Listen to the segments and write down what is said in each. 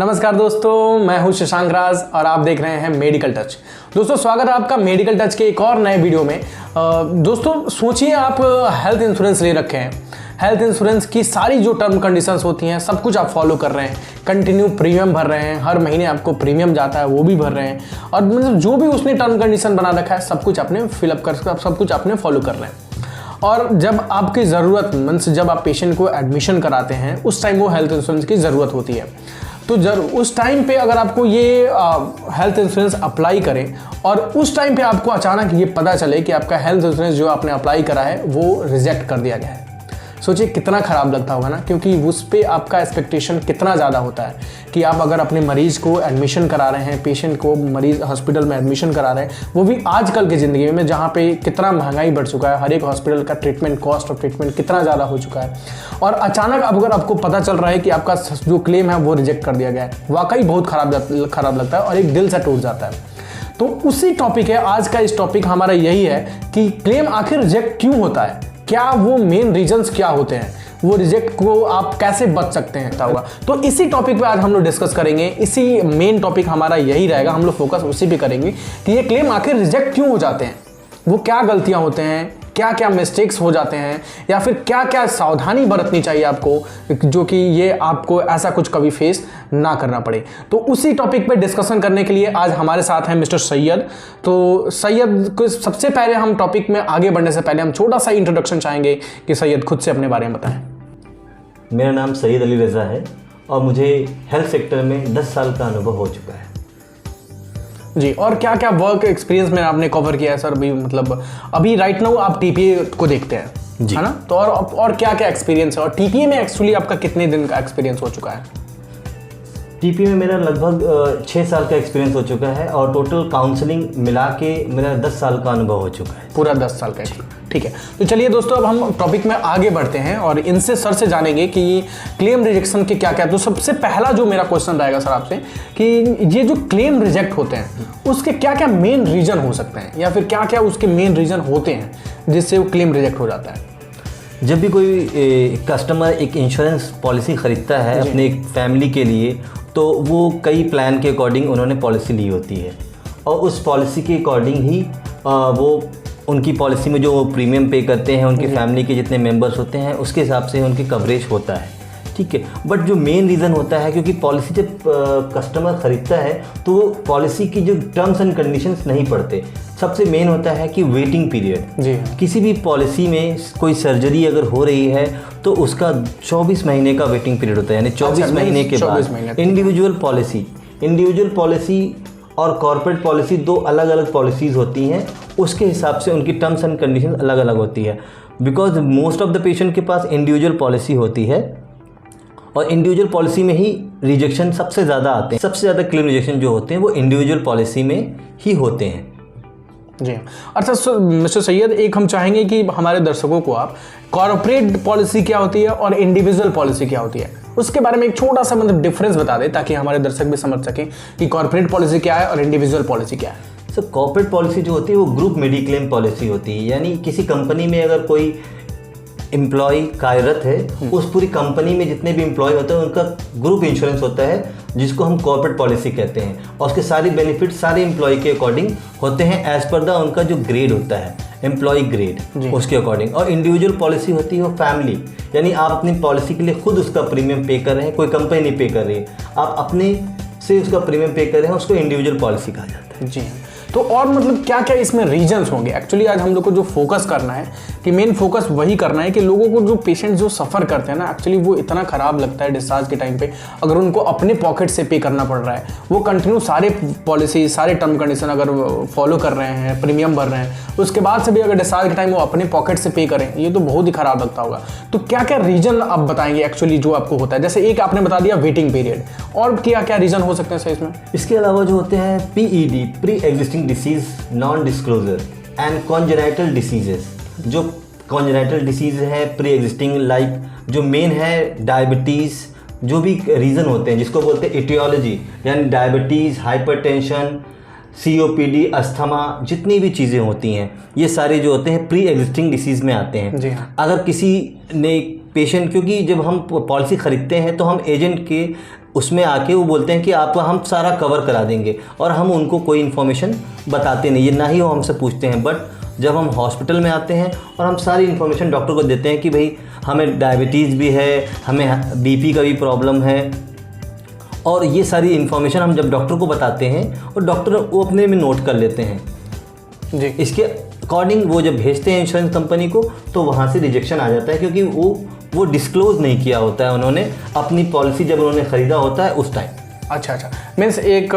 नमस्कार दोस्तों, मैं हूं शशांक राज और आप देख रहे हैं मेडिकल टच। दोस्तों स्वागत है आपका मेडिकल टच के एक और नए वीडियो में। दोस्तों सोचिए आप हेल्थ इंश्योरेंस ले रखे हैं। हेल्थ इंश्योरेंस की सारी जो टर्म कंडीशंस होती हैं सब कुछ आप फॉलो कर रहे हैं, कंटिन्यू प्रीमियम भर रहे हैं, हर महीने आपको प्रीमियम जाता है वो भी भर रहे हैं, और मतलब जो भी उसने टर्म कंडीशन बना रखा है सब कुछ आपने फिलअप कर सब कुछ आपने फॉलो कर रहे हैं। और जब आपकी ज़रूरत मीन्स जब आप पेशेंट को एडमिशन कराते हैं उस टाइम वो हेल्थ इंश्योरेंस की ज़रूरत होती है। तो उस टाइम पे अगर आपको ये हेल्थ इंश्योरेंस अप्लाई करें और उस टाइम पे आपको अचानक ये पता चले कि आपका हेल्थ इंश्योरेंस जो आपने अप्लाई करा है वो रिजेक्ट कर दिया गया है, सोचिए कितना ख़राब लगता होगा ना। क्योंकि उस पर आपका एक्सपेक्टेशन कितना ज़्यादा होता है कि आप अगर अपने मरीज़ को एडमिशन करा रहे हैं, पेशेंट को मरीज़ हॉस्पिटल में एडमिशन करा रहे हैं, वो भी आजकल की ज़िंदगी में जहाँ पे कितना महंगाई बढ़ चुका है, हर एक हॉस्पिटल का ट्रीटमेंट कॉस्ट ऑफ ट्रीटमेंट कितना ज़्यादा हो चुका है, और अचानक अब अगर आपको पता चल रहा है कि आपका जो क्लेम है वो रिजेक्ट कर दिया गया है, वाकई बहुत ख़राब लगता है और एक दिल से टूट जाता है। तो उसी टॉपिक है आज का। इस टॉपिक हमारा यही है कि क्लेम आखिर रिजेक्ट क्यों होता है, क्या वो मेन रीजंस क्या होते हैं, वो रिजेक्ट को आप कैसे बच सकते हैं होगा। तो इसी टॉपिक पे आज हम लोग डिस्कस करेंगे। इसी मेन टॉपिक हमारा यही रहेगा, हम लोग फोकस उसी पे करेंगे कि ये क्लेम आखिर रिजेक्ट क्यों हो जाते हैं, वो क्या गलतियां होते हैं, क्या क्या मिस्टेक्स हो जाते हैं, या फिर क्या क्या सावधानी बरतनी चाहिए आपको जो कि ये आपको ऐसा कुछ कभी फेस ना करना पड़े। तो उसी टॉपिक पे डिस्कशन करने के लिए आज हमारे साथ हैं मिस्टर सैयद। तो सैयद को सबसे पहले हम टॉपिक में आगे बढ़ने से पहले हम छोटा सा इंट्रोडक्शन चाहेंगे कि सैयद खुद से अपने बारे में बताएं। मेरा नाम सैयद अली रज़ा है और मुझे हेल्थ सेक्टर में 10 साल का अनुभव हो चुका है जी। और क्या क्या वर्क एक्सपीरियंस में आपने कवर किया है सर? अभी मतलब अभी राइट नाउ आप टीपीए को देखते हैं जी, है ना? तो और क्या क्या एक्सपीरियंस है, और टीपीए में एक्चुअली आपका कितने दिन का एक्सपीरियंस हो चुका है? टीपीए में मेरा लगभग 6 साल का एक्सपीरियंस हो चुका है और टोटल काउंसलिंग मिला के मेरा 10 साल का अनुभव हो चुका है, पूरा 10 साल का। ठीक है, तो चलिए दोस्तों अब हम टॉपिक में आगे बढ़ते हैं और इनसे सर से जानेंगे कि क्लेम रिजेक्शन के क्या क्या। तो सबसे पहला जो मेरा क्वेश्चन रहेगा सर आपसे कि ये जो क्लेम रिजेक्ट होते हैं उसके क्या क्या मेन रीजन हो सकते हैं, या फिर क्या क्या उसके मेन रीजन होते हैं जिससे वो क्लेम रिजेक्ट हो जाता है? जब भी कोई कस्टमर एक इंश्योरेंस पॉलिसी ख़रीदता है अपने एक फैमिली के लिए, तो वो कई प्लान के अकॉर्डिंग उन्होंने पॉलिसी ली होती है और उस पॉलिसी के अकॉर्डिंग ही वो उनकी पॉलिसी में जो प्रीमियम पे करते हैं, उनकी फैमिली के जितने मेंबर्स होते हैं उसके हिसाब से उनकी कवरेज होता है, ठीक है। बट जो मेन रीज़न होता है, क्योंकि पॉलिसी जब कस्टमर ख़रीदता है तो वो पॉलिसी की जो टर्म्स एंड कंडीशंस नहीं पढ़ते। सबसे मेन होता है कि वेटिंग पीरियड जी। किसी भी पॉलिसी में कोई सर्जरी अगर हो रही है तो उसका 24 महीने का वेटिंग पीरियड होता है, यानी 24 महीने के बाद इंडिविजुअल पॉलिसी और कॉर्पोरेट पॉलिसी दो अलग अलग पॉलिसीज़ होती हैं, उसके हिसाब से उनकी टर्म्स एंड कंडीशन अलग अलग होती है। Because most of the patient के पास इंडिविजुअल पॉलिसी होती है और इंडिविजुअल पॉलिसी में ही रिजेक्शन सबसे ज़्यादा आते हैं। सबसे ज़्यादा क्लेम रिजेक्शन जो होते हैं वो इंडिविजुअल पॉलिसी में ही होते हैं जी। अच्छा मिस्टर सैयद, एक हम चाहेंगे कि हमारे दर्शकों को आप कॉर्पोरेट पॉलिसी क्या होती है और इंडिविजुअल पॉलिसी क्या होती है उसके बारे में एक छोटा सा मतलब डिफरेंस बता दें ताकि हमारे दर्शक भी समझ सकें कि कॉर्पोरेट पॉलिसी क्या है और इंडिविजुअल पॉलिसी क्या है। सर कॉर्पोरेट पॉलिसी जो होती है वो ग्रुप मेडिक्लेम पॉलिसी होती है, यानी किसी कंपनी में अगर कोई एम्प्लॉय कार्यरत है, उस पूरी कंपनी में जितने भी एम्प्लॉय होते हैं उनका ग्रुप इंश्योरेंस होता है जिसको हम कॉर्पोरेट पॉलिसी कहते हैं, और उसके सारे बेनिफिट सारे एम्प्लॉय के अकॉर्डिंग होते हैं एज पर द उनका जो ग्रेड होता है, एम्प्लॉय ग्रेड, उसके अकॉर्डिंग। और इंडिविजुअल पॉलिसी होती है वो फैमिली, यानी आप अपनी पॉलिसी के लिए खुद उसका प्रीमियम पे कर रहे हैं, कोई कंपनी नहीं पे कर रही है, आप अपने से उसका प्रीमियम पे कर रहे हैं, उसको इंडिविजुअल पॉलिसी कहा जाता है जी। तो और मतलब क्या क्या इसमें रीजंस होंगे? एक्चुअली आज हम लोग को जो फोकस करना है कि मेन फोकस वही करना है कि लोगों को जो पेशेंट जो सफ़र करते हैं ना, एक्चुअली वो इतना ख़राब लगता है डिस्चार्ज के टाइम पे, अगर उनको अपने पॉकेट से पे करना पड़ रहा है, वो कंटिन्यू सारे पॉलिसी सारे टर्म कंडीशन अगर फॉलो कर रहे हैं, प्रीमियम भर रहे हैं, उसके बाद से भी अगर डिस्चार्ज के टाइम वो अपने पॉकेट से पे करें, ये तो बहुत ही ख़राब लगता होगा। तो क्या क्या रीज़न आप बताएंगे एक्चुअली जो आपको होता है? जैसे एक आपने बता दिया वेटिंग पीरियड, और क्या क्या रीज़न हो सकते हैं सर इसमें? इसके अलावा जो होते हैं PED, pre existing disease non disclosure and congenital diseases. जो कॉन्जेनाइटल डिसीज है प्री एग्जिस्टिंग, लाइक जो मेन है डायबिटीज़, जो भी रीज़न होते हैं जिसको बोलते हैं एटियोलॉजी, यानी डायबिटीज़, हाइपरटेंशन, COPD, अस्थमा, जितनी भी चीज़ें होती हैं ये सारे जो होते हैं प्री एग्जिस्टिंग डिसीज़ में आते हैं। जी हाँ। अगर किसी ने पेशेंट, क्योंकि जब हम पॉलिसी ख़रीदते हैं तो हम एजेंट के उसमें आके वो बोलते हैं कि आपका हम सारा कवर करा देंगे, और हम उनको कोई इन्फॉर्मेशन बताते नहीं, ये ना ही वो हमसे पूछते हैं। बट जब हम हॉस्पिटल में आते हैं और हम सारी इन्फॉर्मेशन डॉक्टर को देते हैं कि भाई हमें डायबिटीज़ भी है, हमें बीपी का भी प्रॉब्लम है, और ये सारी इन्फॉर्मेशन हम जब डॉक्टर को बताते हैं और डॉक्टर वो अपने में नोट कर लेते हैं जी। इसके अकॉर्डिंग वो जब भेजते हैं इंश्योरेंस कंपनी को तो वहाँ से रिजेक्शन आ जाता है, क्योंकि वो डिस्क्लोज़ नहीं किया होता है उन्होंने अपनी पॉलिसी जब उन्होंने ख़रीदा होता है उस टाइम। अच्छा, मीन्स एक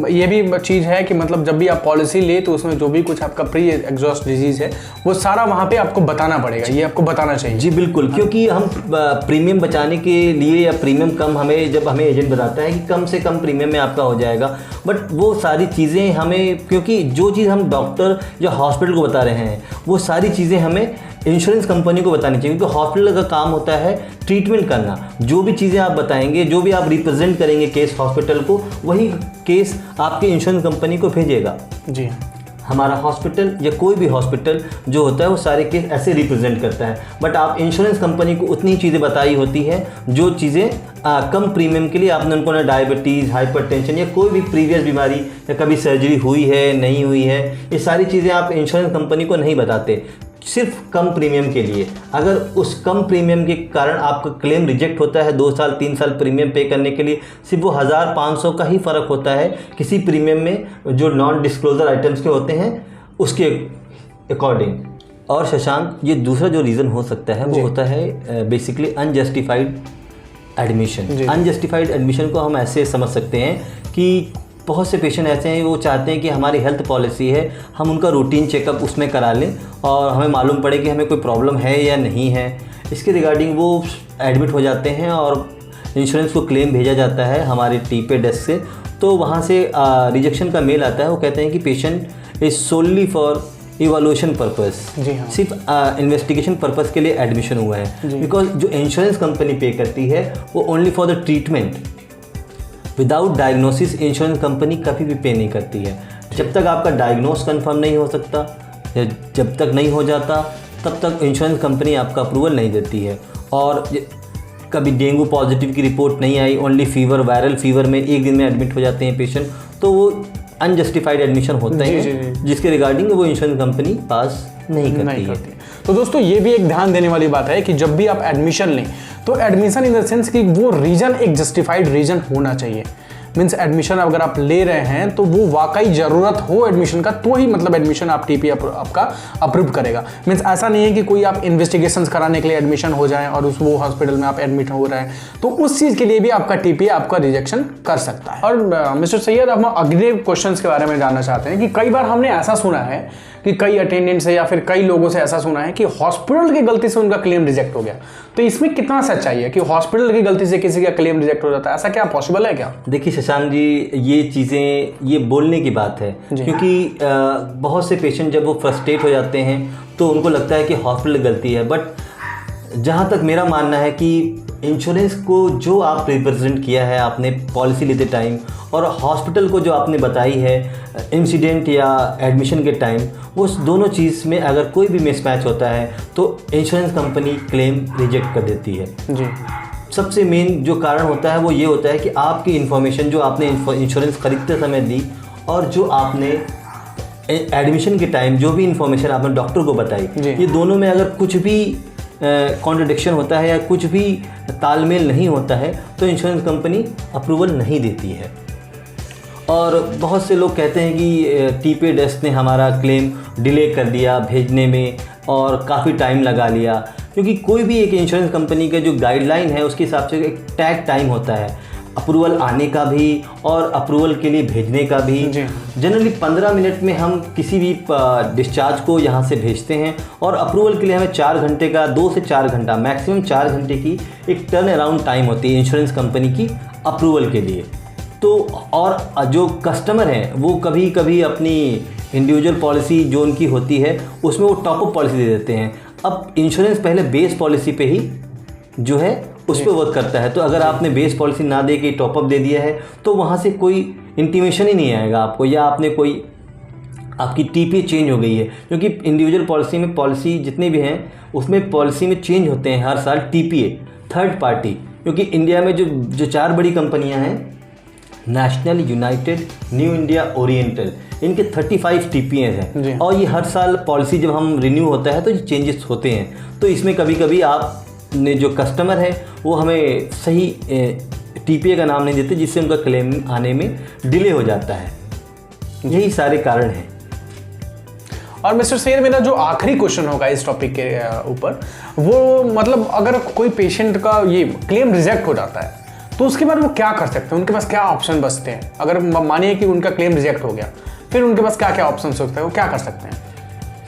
ये भी चीज़ है कि मतलब जब भी आप पॉलिसी ले तो उसमें जो भी कुछ आपका प्री एग्जॉस्ट डिजीज़ है वो सारा वहाँ पे आपको बताना पड़ेगा, ये आपको बताना चाहिए। जी बिल्कुल, क्योंकि हम प्रीमियम बचाने के लिए या प्रीमियम कम जब हमें एजेंट बताता है कि कम से कम प्रीमियम में आपका हो जाएगा, बट वो सारी चीज़ें हमें, क्योंकि जो चीज़ हम डॉक्टर या हॉस्पिटल को बता रहे हैं वो सारी चीज़ें हमें इंश्योरेंस कंपनी को बतानी चाहिए, क्योंकि हॉस्पिटल का काम होता है ट्रीटमेंट करना। जो भी चीज़ें आप बताएंगे, जो भी आप रिप्रेजेंट करेंगे केस हॉस्पिटल को, वही केस आपके इंश्योरेंस कंपनी को भेजेगा। जी, हमारा हॉस्पिटल या कोई भी हॉस्पिटल जो होता है वो सारे केस ऐसे रिप्रेजेंट करता है, बट आप इंश्योरेंस कंपनी को उतनी चीज़ें बताई होती है जो चीज़ें कम प्रीमियम के लिए आपने उनको ना डायबिटीज़, हाइपरटेंशन या कोई भी प्रीवियस बीमारी या कभी सर्जरी हुई है नहीं हुई है, ये सारी चीज़ें आप इंश्योरेंस कंपनी को नहीं बताते, सिर्फ कम प्रीमियम के लिए। अगर उस कम प्रीमियम के कारण आपका क्लेम रिजेक्ट होता है 2 साल 3 साल प्रीमियम पे करने के लिए, सिर्फ वो 1500 का ही फ़र्क होता है किसी प्रीमियम में जो नॉन डिस्क्लोजर आइटम्स के होते हैं उसके अकॉर्डिंग। और शशांक, ये दूसरा जो रीज़न हो सकता है वो होता है basically unjustified admission. Unjustified admission को हम ऐसे समझ सकते हैं कि बहुत से पेशेंट ऐसे हैं वो चाहते हैं कि हमारी हेल्थ पॉलिसी है, हम उनका रूटीन चेकअप उसमें करा लें और हमें मालूम पड़े कि हमें कोई प्रॉब्लम है या नहीं है, इसके रिगार्डिंग वो एडमिट हो जाते हैं और इंश्योरेंस को क्लेम भेजा जाता है हमारे टीपे डेस्क से, तो वहाँ से रिजेक्शन का मेल आता है। वो कहते हैं कि patient is solely for evolution purpose, सिर्फ इन्वेस्टिगेशन पर्पस के लिए एडमिशन हुआ है, बिकॉज जो इंश्योरेंस कंपनी पे करती है वो only for the treatment. Without diagnosis insurance company कभी भी पे नहीं करती है। जब तक आपका डायग्नोस कंफर्म नहीं हो सकता या जब तक नहीं हो जाता तब तक इंश्योरेंस कंपनी आपका अप्रूवल नहीं देती है। और कभी डेंगू पॉजिटिव की रिपोर्ट नहीं आई, ओनली फीवर, वायरल फीवर में एक दिन में एडमिट हो जाते हैं पेशेंट, तो वो अनजस्टिफाइड एडमिशन होते हैं जिसके रिगार्डिंग वो इंश्योरेंस कंपनी पास नहीं करती है। तो दोस्तों ये भी एक ध्यान देने वाली बात है कि जब भी आप एडमिशन लें तो एडमिशन इन द सेंस कि वो रीज़न एक जस्टिफाइड रीज़न होना चाहिए। मीन्स एडमिशन अगर आप ले रहे हैं तो वो वाकई ज़रूरत हो एडमिशन का, तो ही मतलब एडमिशन आप टीपी आपका अप्रूव करेगा। मीन्स ऐसा नहीं है कि कोई आप इन्वेस्टिगेशंस कराने के लिए एडमिशन हो जाए और वो हॉस्पिटल में आप एडमिट हो रहे हैं तो उस चीज़ के लिए भी आपका टीपी आपका रिजेक्शन कर सकता है। और मिस्टर सैयद, हम अगले क्वेश्चन के बारे में जानना चाहते हैं कि कई बार हमने ऐसा सुना है कि कई अटेंडेंट से या फिर कई लोगों से ऐसा सुना है कि हॉस्पिटल की गलती से उनका क्लेम रिजेक्ट हो गया, तो इसमें कितना सच्चाई है कि हॉस्पिटल की गलती से किसी का क्लेम रिजेक्ट हो जाता है? ऐसा क्या पॉसिबल है क्या? देखिए शशांक जी, ये चीज़ें ये बोलने की बात है, क्योंकि बहुत से पेशेंट जब वो फ्रस्ट्रेट हो जाते हैं तो उनको लगता है कि हॉस्पिटल गलती है, बट जहाँ तक मेरा मानना है कि इंश्योरेंस को जो आप रिप्रेजेंट किया है आपने पॉलिसी लेते टाइम और हॉस्पिटल को जो आपने बताई है इंसिडेंट या एडमिशन के टाइम, वो दोनों चीज़ में अगर कोई भी मिसमैच होता है तो इंश्योरेंस कंपनी क्लेम रिजेक्ट कर देती है। जी, सबसे मेन जो कारण होता है वो ये होता है कि आपकी इन्फॉर्मेशन जो आपने इंश्योरेंस खरीदते समय दी और जो आपने एडमिशन के टाइम जो भी इन्फॉर्मेशन आपने डॉक्टर को बताई, ये दोनों में अगर कुछ भी कॉन्ट्रडिक्शन होता है या कुछ भी तालमेल नहीं होता है तो इंश्योरेंस कंपनी अप्रूवल नहीं देती है। और बहुत से लोग कहते हैं कि टीपे डेस्क ने हमारा क्लेम डिले कर दिया भेजने में और काफ़ी टाइम लगा लिया, क्योंकि कोई भी एक इंश्योरेंस कंपनी का जो गाइडलाइन है उसके हिसाब से एक टैग टाइम होता है अप्रूवल आने का भी और अप्रूवल के लिए भेजने का भी। जनरली 15 मिनट में हम किसी भी डिस्चार्ज को यहाँ से भेजते हैं और अप्रूवल के लिए हमें 4 घंटे का 2 से 4 घंटा मैक्सिमम 4 घंटे की एक टर्न अराउंड टाइम होती है इंश्योरेंस कंपनी की अप्रूवल के लिए। तो और जो कस्टमर हैं वो कभी कभी अपनी इंडिविजुअल पॉलिसी जो उनकी होती है उसमें वो टॉपअप पॉलिसी दे देते हैं। अब इंश्योरेंस पहले बेस पॉलिसी पे ही जो है उस पर वर्क करता है, तो अगर आपने बेस पॉलिसी ना दे के टॉपअप दे दिया है तो वहाँ से कोई इंटीमेशन ही नहीं आएगा आपको, या आपने कोई आपकी टीपीए चेंज हो गई है, क्योंकि इंडिविजुअल पॉलिसी में पॉलिसी जितने भी हैं उसमें पॉलिसी में चेंज होते हैं हर साल टीपीए थर्ड पार्टी, क्योंकि इंडिया में जो 4 बड़ी कंपनियां हैं, national, United, new India, oriental, इनके 35 टीपीए हैं और ये हर साल पॉलिसी जब हम रिन्यू होता है तो ये चेंजेस होते हैं। तो इसमें कभी कभी आपने जो कस्टमर है वो हमें सही टीपीए का नाम नहीं देते, जिससे उनका क्लेम आने में डिले हो जाता है। यही सारे कारण हैं। और मिस्टर सैयद, मेरा जो आखिरी क्वेश्चन होगा इस टॉपिक के ऊपर, वो मतलब अगर कोई पेशेंट का ये क्लेम रिजेक्ट हो जाता है तो उसके बाद वो क्या कर सकते हैं, उनके पास क्या ऑप्शन बचते हैं? अगर मानिए कि उनका क्लेम रिजेक्ट हो गया, फिर उनके पास क्या क्या ऑप्शन हो सकते हैं, वो क्या कर सकते हैं?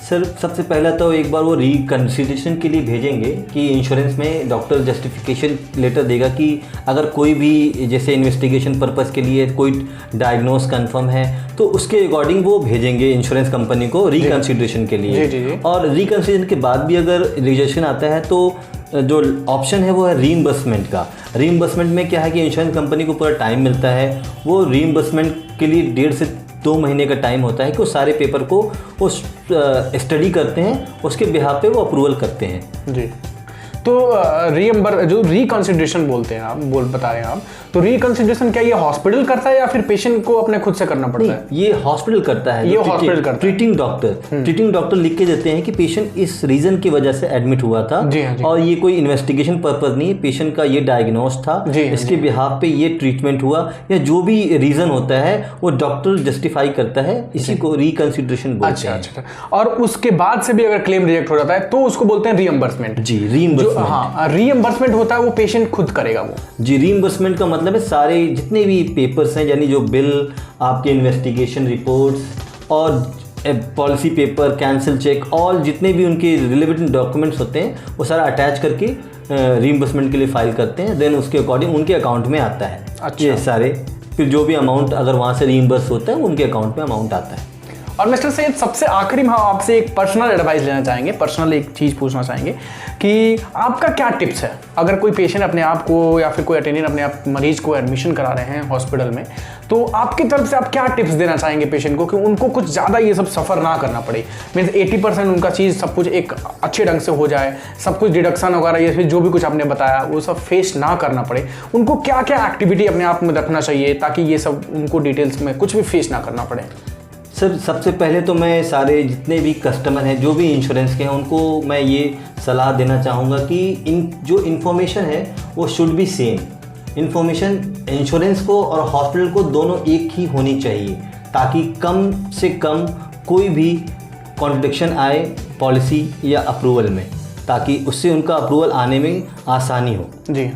सर, सबसे पहला तो एक बार वो रिकन्सिडरेशन के लिए भेजेंगे कि इंश्योरेंस में डॉक्टर जस्टिफिकेशन लेटर देगा कि अगर कोई भी जैसे इन्वेस्टिगेशन पर्पस के लिए कोई डायग्नोस कंफर्म है तो उसके अकॉर्डिंग वो भेजेंगे इंश्योरेंस कंपनी को रिकन्सिडरेशन के लिए। जी। और रिकन्सिडरेशन के बाद भी अगर रिजेक्शन आता है तो जो ऑप्शन है वो है रीइंबर्समेंट का। रीइंबर्समेंट में क्या है कि इंश्योरेंस कंपनी को पूरा टाइम मिलता है, वो रीइंबर्समेंट के लिए 1.5 से 2 महीने का टाइम होता है कि वो सारे पेपर को वो स्टडी करते हैं, उसके बिहाफ पे वो अप्रूवल करते हैं। जी। तो जो रिकन्सिडरेशन बोलते हैं आप बता रहे हैं आप, तो रिकन्सिडरेशन क्या ये हॉस्पिटल करता है या फिर पेशेंट को अपने खुद से करना पड़ता है? ये हॉस्पिटल करता है। ये हॉस्पिटल करता है। ट्रीटिंग डॉक्टर लिख के देते हैं कि पेशेंट इस रीजन की वजह से एडमिट हुआ था और ये कोई इन्वेस्टिगेशन पर्पज नहीं, पेशेंट का ये डायग्नोस था, इसके बिहाफ पे ये ट्रीटमेंट हुआ, या जो भी रीजन होता है वो डॉक्टर जस्टिफाई करता है, इसी को रिकन्सिडरेशन बोलते हैं। अच्छा। और उसके बाद से भी अगर क्लेम रिजेक्ट हो जाता है तो उसको बोलते हैं रीइंबर्समेंट। जी, रीइंबर्समेंट। हाँ, रीइंबर्समेंट होता है वो पेशेंट खुद करेगा वो। जी, रीइंबर्समेंट का मतलब है सारे जितने भी पेपर्स हैं, यानी जो बिल, आपके इन्वेस्टिगेशन रिपोर्ट्स और पॉलिसी पेपर, कैंसिल चेक, और जितने भी उनके रिलेवेंट डॉक्यूमेंट्स होते हैं वो सारा अटैच करके रीइंबर्समेंट के लिए फाइल करते हैं। देन उसके अकॉर्डिंग उनके अकाउंट में आता है। अच्छा। ये सारे फिर जो भी अमाउंट अगर वहाँ से रीइंबर्स होता है उनके अकाउंट में अमाउंट आता है। और मिस्टर सैयद, सबसे आखिरी में हम आपसे एक पर्सनल एडवाइस लेना चाहेंगे, पर्सनल एक चीज़ पूछना चाहेंगे कि आपका क्या टिप्स है अगर कोई पेशेंट अपने आप को या फिर कोई अटेंडेंट अपने आप मरीज को एडमिशन करा रहे हैं हॉस्पिटल में, तो आपकी तरफ से आप क्या टिप्स देना चाहेंगे पेशेंट को कि उनको कुछ ज़्यादा ये सब सफ़र ना करना पड़े? मीन्स 80% उनका चीज़ सब कुछ एक अच्छे ढंग से हो जाए, सब कुछ डिडक्शन वगैरह ये फिर जो भी कुछ आपने बताया वो सब फेस ना करना पड़े। उनको क्या क्या एक्टिविटी अपने आप में रखना चाहिए ताकि ये सब उनको डिटेल्स में कुछ भी फेस ना करना पड़े? सर, सबसे पहले तो मैं सारे जितने भी कस्टमर हैं जो भी इंश्योरेंस के हैं उनको मैं ये सलाह देना चाहूँगा कि जो इन्फॉर्मेशन है वो should be same. Information insurance को और हॉस्पिटल को दोनों एक ही होनी चाहिए, ताकि कम से कम कोई भी कॉन्ट्रडिक्शन आए पॉलिसी या अप्रूवल में, ताकि उससे उनका अप्रूवल आने में आसानी हो। जी।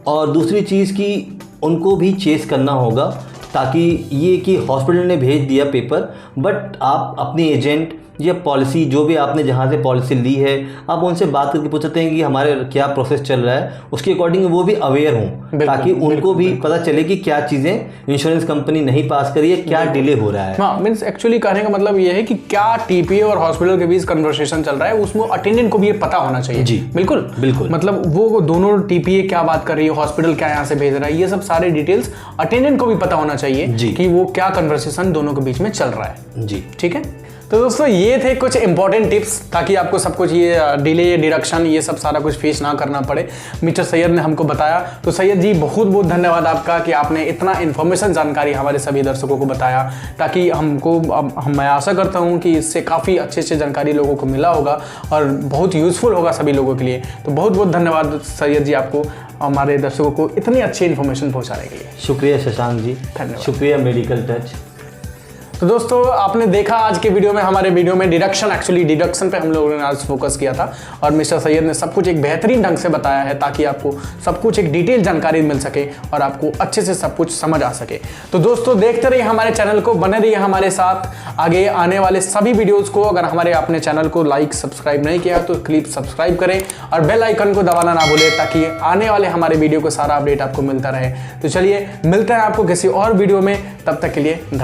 और दूसरी चीज़ कि उनको भी चेस करना होगा, ताकि ये कि हॉस्पिटल ने भेज दिया पेपर, बट आप अपनी एजेंट या पॉलिसी जो भी आपने जहाँ से पॉलिसी ली है, आप उनसे बात करके पूछ सकते हैं कि हमारे क्या प्रोसेस चल रहा है, उसके अकॉर्डिंग वो भी अवेयर हों, ताकि उनको भी पता चले कि क्या चीज़ें इंश्योरेंस कंपनी नहीं पास करी है, क्या डिले हो रहा है। हाँ, मीन्स एक्चुअली कहने का मतलब ये है कि क्या टीपीए और हॉस्पिटल के बीच कन्वर्सेशन चल रहा है, उसमें अटेंडेंट को भी ये पता होना चाहिए। जी, बिल्कुल। मतलब वो दोनों टीपीए क्या बात कर रही है, हॉस्पिटल क्या यहाँ से भेज रहा है, ये सब सारे डिटेल्स अटेंडेंट को भी पता होना चाहिए कि वो क्या कन्वर्सेशन दोनों के बीच में चल रहा है। जी, ठीक है। तो दोस्तों, ये थे कुछ इंपॉर्टेंट टिप्स ताकि आपको सब कुछ ये डिले, डिडक्शन, ये सब सारा कुछ फेस ना करना पड़े। मिस्टर सैयद ने हमको बताया, तो सैयद जी बहुत बहुत धन्यवाद आपका कि आपने इतना इन्फॉर्मेशन जानकारी हमारे सभी दर्शकों को बताया, ताकि मैं आशा करता हूँ कि इससे काफ़ी अच्छे जानकारी लोगों को मिला होगा और बहुत यूज़फुल होगा सभी लोगों के लिए। तो बहुत बहुत धन्यवाद सैयद जी आपको हमारे दर्शकों को इतनी अच्छी इन्फॉर्मेशन पहुँचाने के लिए। शुक्रिया शशांक जी, धन्यवाद। शुक्रिया मेडिकल टच। तो दोस्तों, आपने देखा आज के वीडियो में, हमारे वीडियो में डिडक्शन पे हम लोगों ने आज फोकस किया था और मिस्टर सैयद ने सब कुछ एक बेहतरीन ढंग से बताया है ताकि आपको सब कुछ एक डिटेल जानकारी मिल सके और आपको अच्छे से सब कुछ समझ आ सके। तो दोस्तों, देखते रहिए हमारे चैनल को, बने रहिए हमारे साथ। आगे आने वाले सभी वीडियोज़ को अगर हमारे आपने चैनल को लाइक सब्सक्राइब नहीं किया तो प्लीज़ सब्सक्राइब करें और बेल आइकन को दबाना ना भूलें, ताकि आने वाले हमारे वीडियो को सारा अपडेट आपको मिलता रहे। तो चलिए मिलते हैं आपको किसी और वीडियो में, तब तक के लिए धन्यवाद।